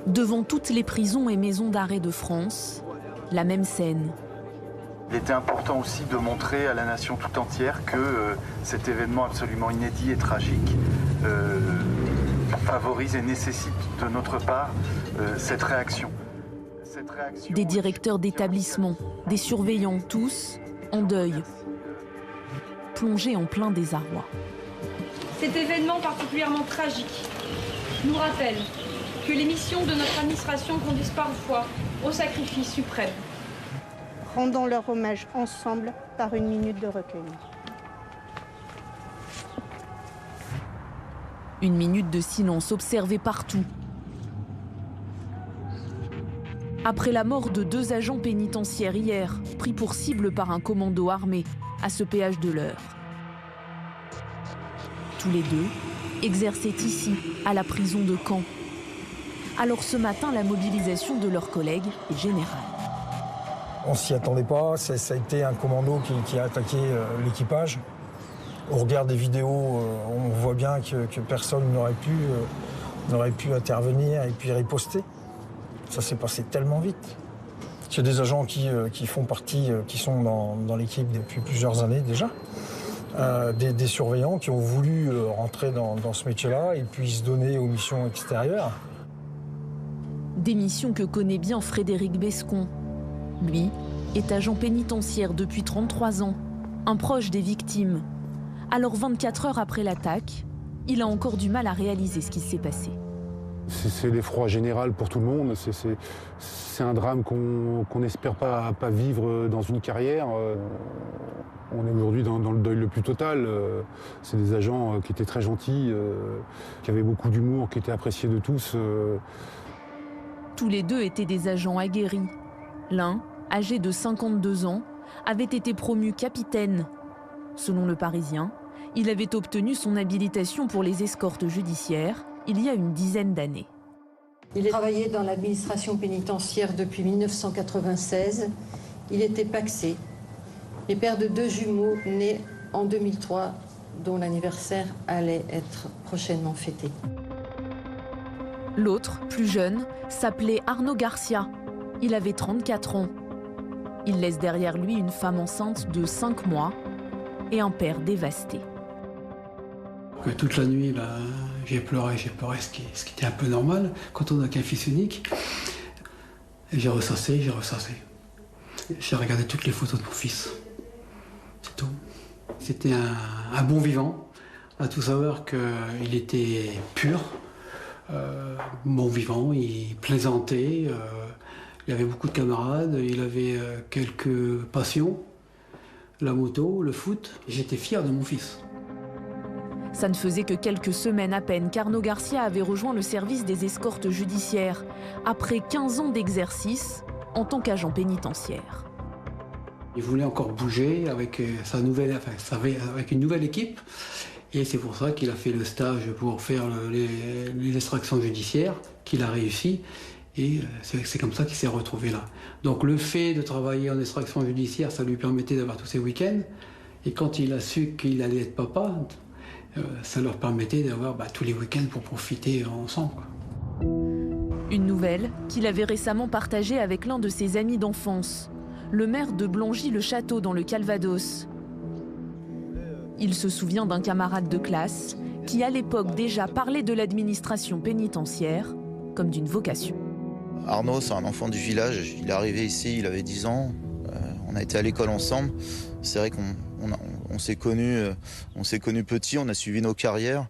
Devant toutes les prisons et maisons d'arrêt de France, la même scène. Il était important aussi de montrer à la nation tout entière que cet événement absolument inédit et tragique favorise et nécessite de notre part cette réaction. Des directeurs d'établissement, des surveillants, tous en deuil, plongés en plein désarroi. Cet événement particulièrement tragique nous rappelle que les missions de notre administration conduisent parfois au sacrifice suprême. Rendons leur hommage ensemble par une minute de recueillement. Une minute de silence observée partout. Après la mort de 2 agents pénitentiaires hier, pris pour cible par un commando armé à ce péage de l'Eure. Tous les 2 exerçaient ici, à la prison de Caen. Alors ce matin, la mobilisation de leurs collègues est générale. On s'y attendait pas, ça a été un commando qui a attaqué l'équipage. Au regard des vidéos, on voit bien que personne n'aurait pu intervenir et puis riposter. Ça s'est passé tellement vite. Il y a des agents qui font partie, qui sont dans l'équipe depuis plusieurs années déjà. Des surveillants qui ont voulu rentrer dans ce métier-là et puis se donner aux missions extérieures. Des missions que connaît bien Frédéric Bescon. Lui est agent pénitentiaire depuis 33 ans, un proche des victimes. Alors 24 heures après l'attaque, il a encore du mal à réaliser ce qui s'est passé. C'est l'effroi général pour tout le monde. C'est un drame qu'on n'espère pas vivre dans une carrière. On est aujourd'hui dans le deuil le plus total. C'est des agents qui étaient très gentils, qui avaient beaucoup d'humour, qui étaient appréciés de tous. Tous les 2 étaient des agents aguerris. L'un, âgé de 52 ans, avait été promu capitaine. Selon Le Parisien, il avait obtenu son habilitation pour les escortes judiciaires il y a une dizaine d'années. Il travaillait dans l'administration pénitentiaire depuis 1996. Il était pacsé et père de 2 jumeaux nés en 2003, dont l'anniversaire allait être prochainement fêté. L'autre, plus jeune, s'appelait Arnaud Garcia. Il avait 34 ans. Il laisse derrière lui une femme enceinte de 5 mois et un père dévasté. Toute la nuit, j'ai pleuré, ce qui était un peu normal quand on n'a qu'un fils unique. Et j'ai ressassé. J'ai regardé toutes les photos de mon fils. C'est tout. C'était un bon vivant, à tout savoir qu'il était pur, bon vivant, il plaisantait, il avait beaucoup de camarades, il avait quelques passions, la moto, le foot. J'étais fier de mon fils. Ça ne faisait que quelques semaines à peine qu'Arnaud Garcia avait rejoint le service des escortes judiciaires, après 15 ans d'exercice en tant qu'agent pénitentiaire. Il voulait encore bouger avec une nouvelle équipe, et c'est pour ça qu'il a fait le stage pour faire les extractions judiciaires, qu'il a réussi, et c'est comme ça qu'il s'est retrouvé là. Donc le fait de travailler en extraction judiciaire, ça lui permettait d'avoir tous ses week-ends, et quand il a su qu'il allait être papa, ça leur permettait d'avoir tous les week-ends pour profiter ensemble. Une nouvelle qu'il avait récemment partagée avec l'un de ses amis d'enfance, le maire de Blangy-le-Château dans le Calvados. Il se souvient d'un camarade de classe qui, à l'époque, déjà parlait de l'administration pénitentiaire comme d'une vocation. Arnaud, c'est un enfant du village. Il est arrivé ici, il avait 10 ans. On a été à l'école ensemble. C'est vrai qu'on s'est connus petits, on a suivi nos carrières.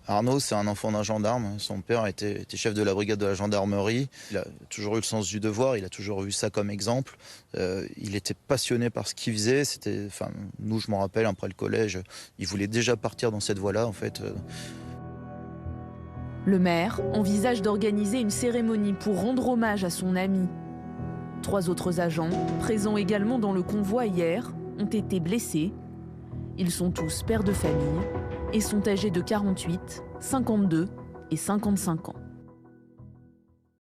Arnaud, c'est un enfant d'un gendarme. Son père était chef de la brigade de la gendarmerie. Il a toujours eu le sens du devoir, il a toujours eu ça comme exemple. Il était passionné par ce qu'il faisait. Nous, je m'en rappelle, après le collège, il voulait déjà partir dans cette voie-là, en fait. Le maire envisage d'organiser une cérémonie pour rendre hommage à son ami. 3 autres agents, présents également dans le convoi hier, ont été blessés. Ils sont tous pères de famille et sont âgés de 48, 52 et 55 ans.